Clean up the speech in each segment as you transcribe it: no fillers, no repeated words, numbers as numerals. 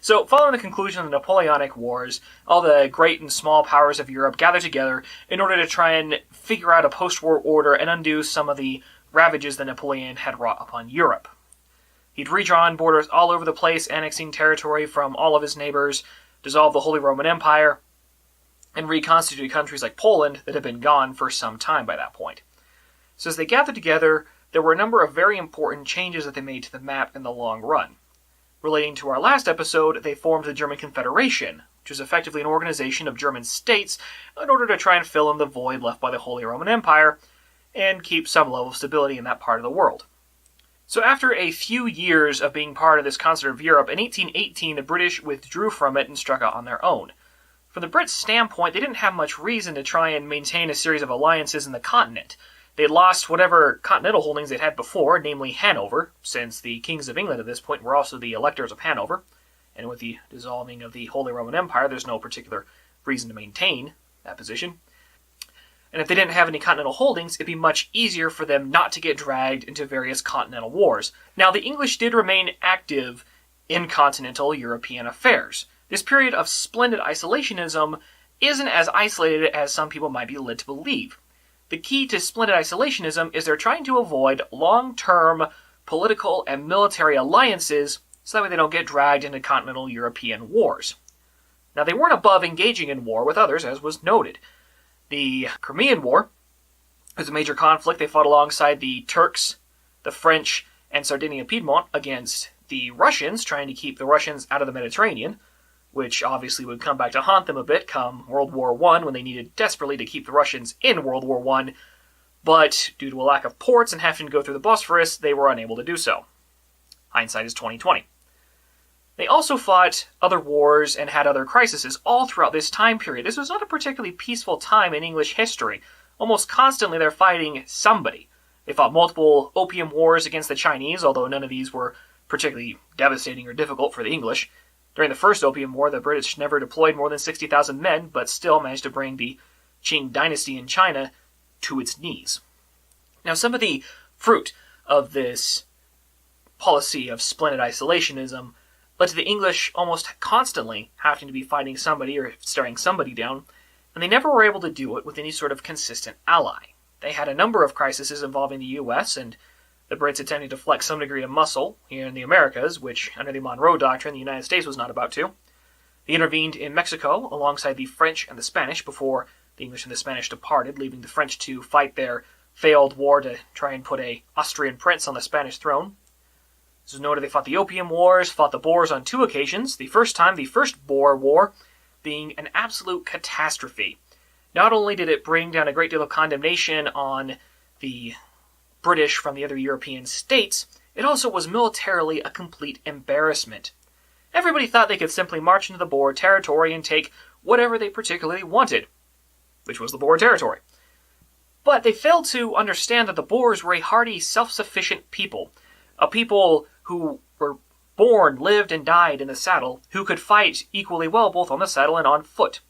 So, following the conclusion of the Napoleonic Wars, all the great and small powers of Europe gathered together in order to try and figure out a post-war order and undo some of the ravages that Napoleon had wrought upon Europe. He'd redrawn borders all over the place, annexing territory from all of his neighbors, dissolved the Holy Roman Empire, and reconstituted countries like Poland that had been gone for some time by that point. So as they gathered together, there were a number of very important changes that they made to the map in the long run. Relating to our last episode, they formed the German Confederation, which was effectively an organization of German states in order to try and fill in the void left by the Holy Roman Empire and keep some level of stability in that part of the world. So after a few years of being part of this concert of Europe, in 1818 the British withdrew from it and struck out on their own. From the Brits' standpoint, they didn't have much reason to try and maintain a series of alliances in the continent. They had lost whatever continental holdings they'd had before, namely Hanover, since the kings of England at this point were also the electors of Hanover, and with the dissolving of the Holy Roman Empire, there's no particular reason to maintain that position. And if they didn't have any continental holdings, it'd be much easier for them not to get dragged into various continental wars. Now, the English did remain active in continental European affairs. This period of splendid isolationism isn't as isolated as some people might be led to believe. The key to splendid isolationism is they're trying to avoid long-term political and military alliances so that way they don't get dragged into continental European wars. Now, they weren't above engaging in war with others, as was noted. The Crimean War was a major conflict. They fought alongside the Turks, the French, and Sardinia-Piedmont against the Russians, trying to keep the Russians out of the Mediterranean, which obviously would come back to haunt them a bit come World War I, when they needed desperately to keep the Russians in World War I, but due to a lack of ports and having to go through the Bosphorus, they were unable to do so. Hindsight is 20/20. They also fought other wars and had other crises all throughout this time period. This was not a particularly peaceful time in English history. Almost constantly they're fighting somebody. They fought multiple opium wars against the Chinese, although none of these were particularly devastating or difficult for the English. During the First Opium War, the British never deployed more than 60,000 men, but still managed to bring the Qing dynasty in China to its knees. Now, some of the fruit of this policy of splendid isolationism led to the English almost constantly having to be fighting somebody or staring somebody down, and they never were able to do it with any sort of consistent ally. They had a number of crises involving the U.S., and the Brits attempting to flex some degree of muscle here in the Americas, which, under the Monroe Doctrine, the United States was not about to. They intervened in Mexico alongside the French and the Spanish before the English and the Spanish departed, leaving the French to fight their failed war to try and put an Austrian prince on the Spanish throne. This is noted they fought the Opium Wars, fought the Boers on 2 occasions, the first time, the First Boer War, being an absolute catastrophe. Not only did it bring down a great deal of condemnation on the British from the other European states, it also was militarily a complete embarrassment. Everybody thought they could simply march into the Boer territory and take whatever they particularly wanted, which was the Boer territory. But they failed to understand that the Boers were a hardy, self-sufficient people, a people who were born, lived, and died in the saddle, who could fight equally well both on the saddle and on foot.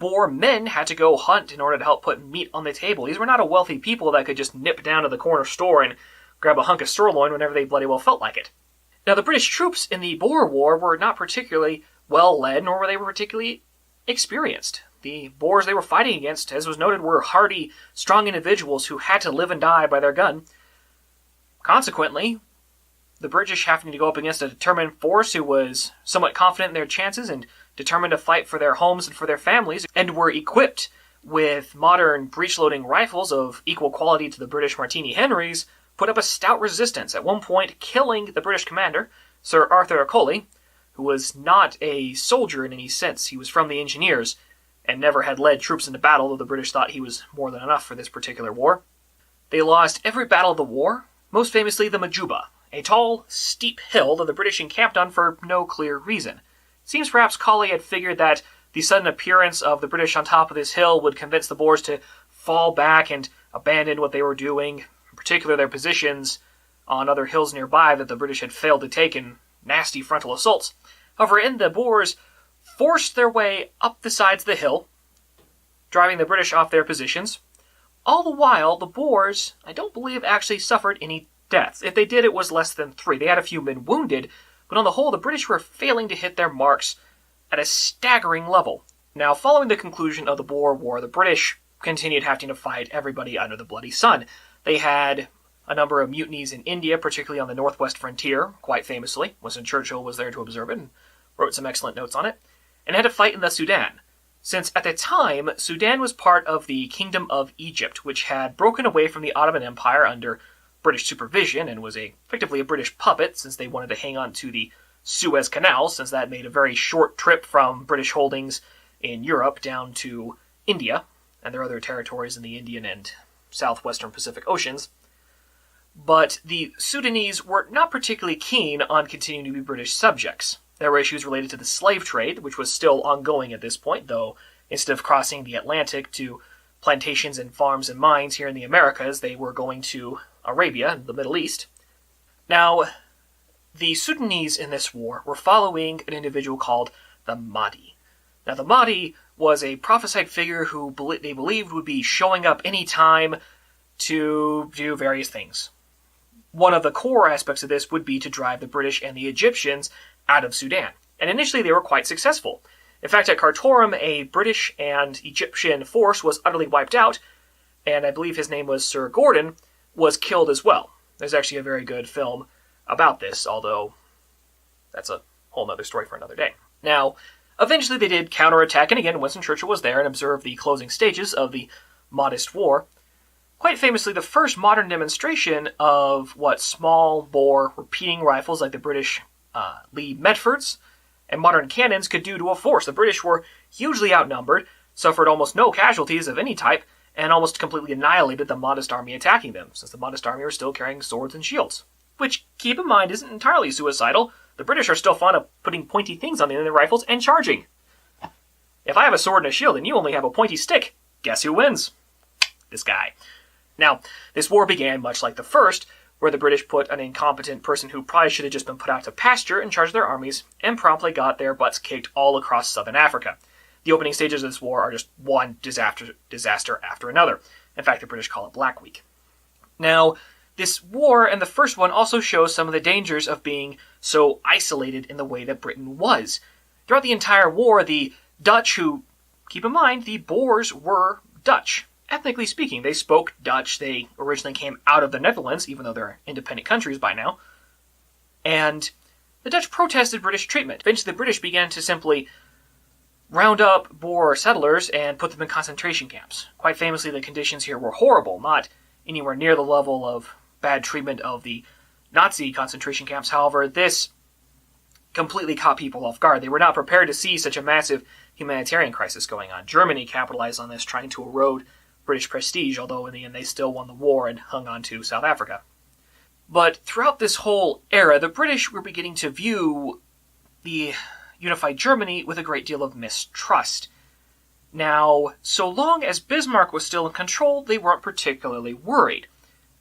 Boer men had to go hunt in order to help put meat on the table. These were not a wealthy people that could just nip down to the corner store and grab a hunk of sirloin whenever they bloody well felt like it. Now, the British troops in the Boer War were not particularly well led, nor were they particularly experienced. The Boers they were fighting against, as was noted, were hardy, strong individuals who had to live and die by their gun. Consequently, the British having to go up against a determined force who was somewhat confident in their chances and determined to fight for their homes and for their families, and were equipped with modern breech-loading rifles of equal quality to the British Martini Henrys, put up a stout resistance, at one point killing the British commander, Sir Arthur Acoli, who was not a soldier in any sense. He was from the engineers, and never had led troops into battle, though the British thought he was more than enough for this particular war. They lost every battle of the war, most famously the Majuba, a tall, steep hill that the British encamped on for no clear reason. It seems perhaps Colley had figured that the sudden appearance of the British on top of this hill would convince the Boers to fall back and abandon what they were doing, in particular their positions on other hills nearby that the British had failed to take in nasty frontal assaults. However, the Boers forced their way up the sides of the hill, driving the British off their positions. All the while, the Boers, I don't believe, actually suffered any deaths. If they did, it was less than 3. They had a few men wounded, but on the whole, the British were failing to hit their marks at a staggering level. Now, following the conclusion of the Boer War, the British continued having to fight everybody under the bloody sun. They had a number of mutinies in India, particularly on the northwest frontier, quite famously. Winston Churchill was there to observe it and wrote some excellent notes on it, and had to fight in the Sudan, since at the time, Sudan was part of the Kingdom of Egypt, which had broken away from the Ottoman Empire under British supervision and was effectively a British puppet, since they wanted to hang on to the Suez Canal, since that made a very short trip from British holdings in Europe down to India, and their other territories in the Indian and southwestern Pacific Oceans. But the Sudanese were not particularly keen on continuing to be British subjects. There were issues related to the slave trade, which was still ongoing at this point, though instead of crossing the Atlantic to plantations and farms and mines here in the Americas, they were going to Arabia and the Middle East. Now, the Sudanese in this war were following an individual called the Mahdi. Now, the Mahdi was a prophesied figure who they believed would be showing up any time to do various things. One of the core aspects of this would be to drive the British and the Egyptians out of Sudan. And initially they were quite successful. In fact, at Khartoum, a British and Egyptian force was utterly wiped out, and I believe his name was Sir Gordon, was killed as well. There's actually a very good film about this, although that's a whole other story for another day. Now, eventually they did counterattack, and again, Winston Churchill was there and observed the closing stages of the Mahdist War. Quite famously, the first modern demonstration of what small-bore repeating rifles like the British Lee Medfords and modern cannons could do to a force. The British were hugely outnumbered, suffered almost no casualties of any type, and almost completely annihilated the Mahdist army attacking them, since the Mahdist army were still carrying swords and shields. Which, keep in mind, isn't entirely suicidal. The British are still fond of putting pointy things on the end of their rifles and charging. If I have a sword and a shield and you only have a pointy stick, guess who wins? This guy. Now, this war began much like the first, where the British put an incompetent person who probably should have just been put out to pasture in charge of their armies, and promptly got their butts kicked all across southern Africa. The opening stages of this war are just one disaster after another. In fact, the British call it Black Week. Now, this war and the first one also shows some of the dangers of being so isolated in the way that Britain was. Throughout the entire war, the Dutch, who, keep in mind, the Boers were Dutch. Ethnically speaking, they spoke Dutch. They originally came out of the Netherlands, even though they're independent countries by now. And the Dutch protested British treatment. Eventually, the British began to simply round up Boer settlers and put them in concentration camps. Quite famously, the conditions here were horrible, not anywhere near the level of bad treatment of the Nazi concentration camps. However, this completely caught people off guard. They were not prepared to see such a massive humanitarian crisis going on. Germany capitalized on this, trying to erode British prestige, although in the end they still won the war and hung on to South Africa. But throughout this whole era, the British were beginning to view the unified Germany with a great deal of mistrust. Now, so long as Bismarck was still in control, they weren't particularly worried.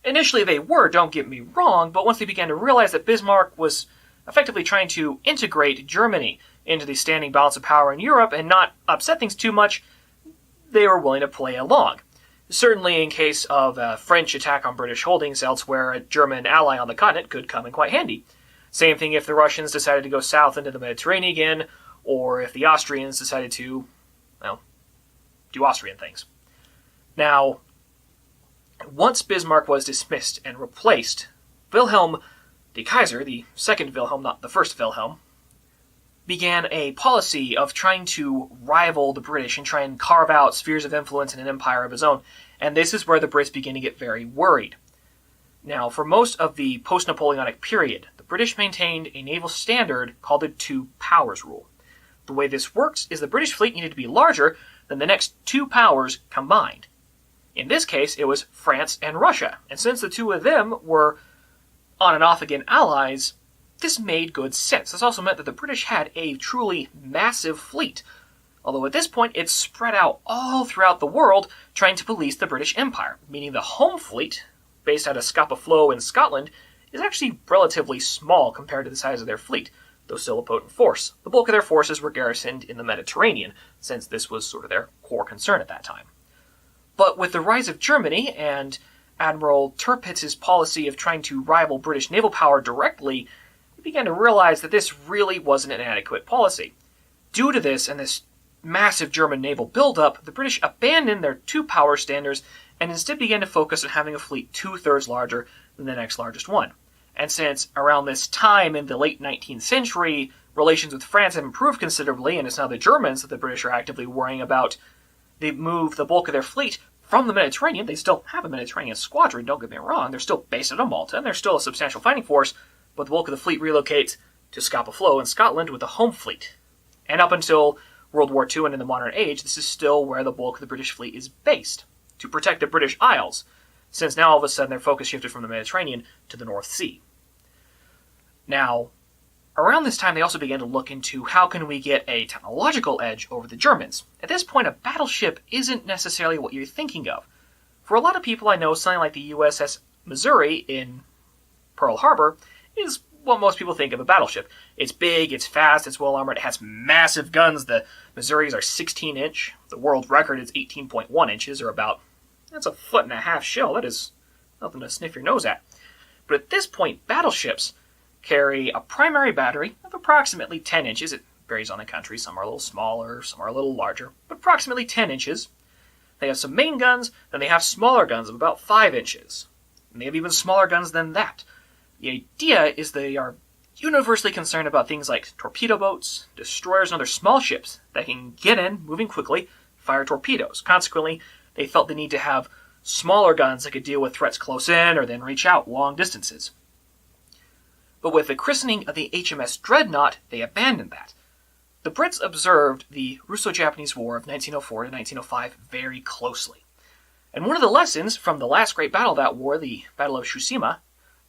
Initially they were, don't get me wrong, but once they began to realize that Bismarck was effectively trying to integrate Germany into the standing balance of power in Europe and not upset things too much, they were willing to play along. Certainly in case of a French attack on British holdings elsewhere, a German ally on the continent could come in quite handy. Same thing if the Russians decided to go south into the Mediterranean again, or if the Austrians decided to, do Austrian things. Now, once Bismarck was dismissed and replaced, Wilhelm the Kaiser, the second Wilhelm, not the first Wilhelm, began a policy of trying to rival the British and try and carve out spheres of influence in an empire of his own. And this is where the Brits begin to get very worried. Now, for most of the post-Napoleonic period, the British maintained a naval standard called the Two Powers Rule. The way this works is the British fleet needed to be larger than the next two powers combined. In this case, it was France and Russia. And since the two of them were on and off again allies, this made good sense. This also meant that the British had a truly massive fleet, although at this point it's spread out all throughout the world trying to police the British Empire, meaning the home fleet, based out of Scapa Flow in Scotland, is actually relatively small compared to the size of their fleet, though still a potent force. The bulk of their forces were garrisoned in the Mediterranean, since this was sort of their core concern at that time. But with the rise of Germany and Admiral Tirpitz's policy of trying to rival British naval power directly, it they began to realize that this really wasn't an adequate policy. Due to this and this massive German naval buildup, the British abandoned their two power standards and instead began to focus on having a fleet 2/3 larger than the next largest one. And since around this time in the late 19th century, relations with France have improved considerably, and it's now the Germans that the British are actively worrying about, they moved the bulk of their fleet from the Mediterranean. They still have a Mediterranean squadron, don't get me wrong. They're still based out of Malta, and they're still a substantial fighting force, but the bulk of the fleet relocates to Scapa Flow in Scotland with the home fleet. And up until World War II and in the modern age, this is still where the bulk of the British fleet is based, to protect the British Isles, since now all of a sudden their focus shifted from the Mediterranean to the North Sea. Now, around this time they also began to look into how can we get a technological edge over the Germans. At this point, a battleship isn't necessarily what you're thinking of. For a lot of people I know, something like the USS Missouri in Pearl Harbor is what most people think of a battleship. It's big, it's fast, it's well armored, it has massive guns. The Missouris are 16-inch. The world record is 18.1 inches, or about, that's 1.5 foot shell. That is nothing to sniff your nose at. But at this point, battleships carry a primary battery of approximately 10 inches. It varies on the country. Some are a little smaller, some are a little larger, but approximately 10 inches. They have some main guns, then they have smaller guns of about 5 inches. And they have even smaller guns than that. The idea is they are universally concerned about things like torpedo boats, destroyers, and other small ships that can get in, moving quickly, fire torpedoes. Consequently, they felt the need to have smaller guns that could deal with threats close in or then reach out long distances. But with the christening of the HMS Dreadnought, they abandoned that. The Brits observed the Russo-Japanese War of 1904 to 1905 very closely. And one of the lessons from the last great battle of that war, the Battle of Tsushima,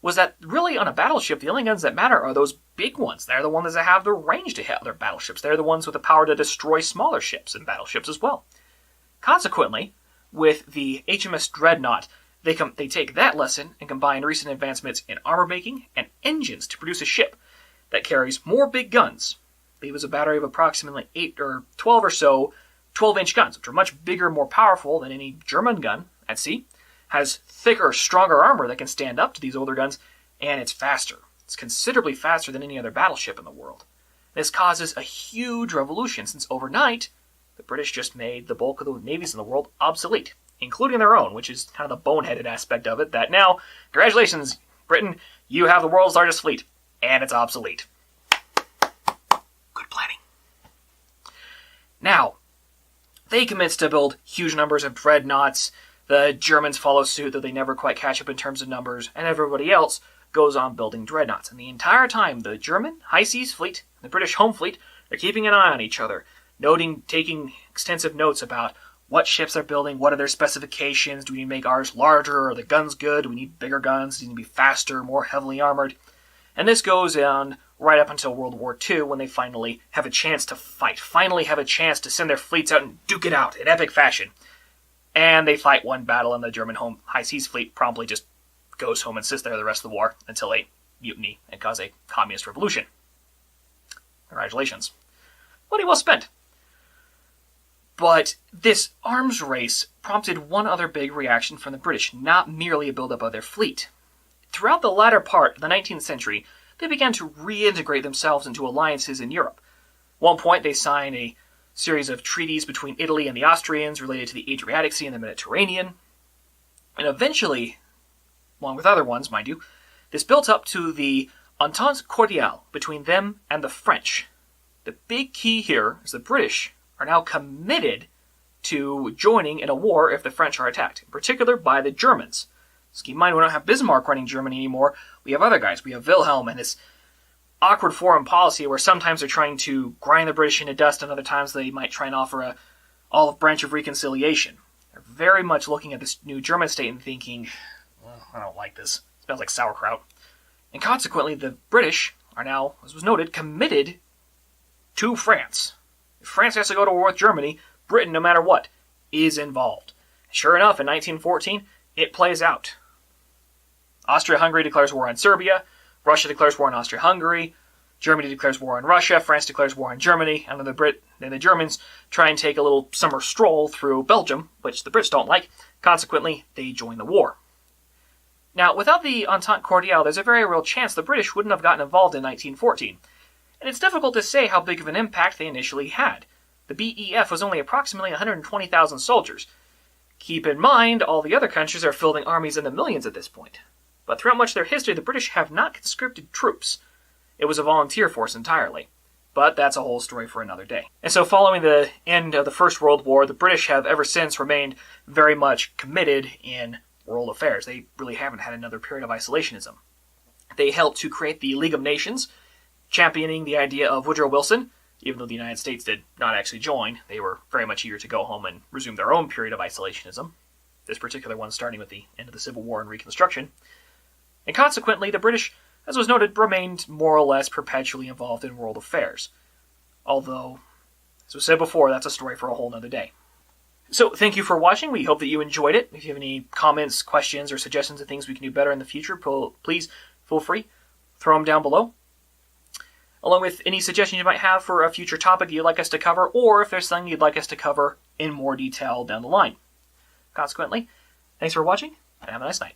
was that really on a battleship, the only guns that matter are those big ones. They're the ones that have the range to hit other battleships. They're the ones with the power to destroy smaller ships and battleships as well. Consequently, with the HMS Dreadnought, they take that lesson and combine recent advancements in armor making and engines to produce a ship that carries more big guns. They use a battery of approximately 8 or 12 or so 12-inch guns, which are much bigger, more powerful than any German gun at sea, has thicker, stronger armor that can stand up to these older guns, and it's faster. It's considerably faster than any other battleship in the world. This causes a huge revolution, since overnight, the British just made the bulk of the navies in the world obsolete, including their own, which is kind of the boneheaded aspect of it, that now, congratulations, Britain, you have the world's largest fleet, and it's obsolete. Good planning. Now, they commence to build huge numbers of dreadnoughts. The Germans follow suit, though they never quite catch up in terms of numbers, and everybody else goes on building dreadnoughts. And the entire time, the German high seas fleet and the British home fleet are keeping an eye on each other, taking extensive notes about what ships they're building, what are their specifications, do we need to make ours larger, are the guns good, do we need bigger guns, do we need to be faster, more heavily armored? And this goes on right up until World War II, when they finally have a chance to fight, finally have a chance to send their fleets out and duke it out in epic fashion. And they fight one battle, and the German home high seas fleet promptly just goes home and sits there the rest of the war until they mutiny and cause a communist revolution. Congratulations. Money well spent. But this arms race prompted one other big reaction from the British, not merely a buildup of their fleet. Throughout the latter part of the 19th century, they began to reintegrate themselves into alliances in Europe. At one point, they signed a series of treaties between Italy and the Austrians related to the Adriatic Sea and the Mediterranean. And eventually, along with other ones, mind you, this built up to the Entente Cordiale between them and the French. The big key here is the British are now committed to joining in a war if the French are attacked, in particular by the Germans. So keep in mind, we don't have Bismarck running Germany anymore. We have other guys. We have Wilhelm and this awkward foreign policy where sometimes they're trying to grind the British into dust and other times they might try and offer a olive branch of reconciliation. They're very much looking at this new German state and thinking, well, I don't like this. It smells like sauerkraut. And consequently, the British are now, as was noted, committed to France. If France has to go to war with Germany, Britain, no matter what, is involved. Sure enough, in 1914, it plays out. Austria-Hungary declares war on Serbia, Russia declares war on Austria-Hungary, Germany declares war on Russia, France declares war on Germany, and then the Germans try and take a little summer stroll through Belgium, which the Brits don't like. Consequently, they join the war. Now, without the Entente Cordiale, there's a very real chance the British wouldn't have gotten involved in 1914, and it's difficult to say how big of an impact they initially had. The BEF was only approximately 120,000 soldiers. Keep in mind, all the other countries are fielding armies in the millions at this point. But throughout much of their history, the British have not conscripted troops. It was a volunteer force entirely. But that's a whole story for another day. And so following the end of the First World War, the British have ever since remained very much committed in world affairs. They really haven't had another period of isolationism. They helped to create the League of Nations, championing the idea of Woodrow Wilson. Even though the United States did not actually join, they were very much eager to go home and resume their own period of isolationism, this particular one starting with the end of the Civil War and Reconstruction. And consequently, the British, as was noted, remained more or less perpetually involved in world affairs. Although, as was said before, that's a story for a whole nother day. So, thank you for watching. We hope that you enjoyed it. If you have any comments, questions, or suggestions of things we can do better in the future, please feel free. Throw them down below. Along with any suggestions you might have for a future topic you'd like us to cover, or if there's something you'd like us to cover in more detail down the line. Consequently, thanks for watching, and have a nice night.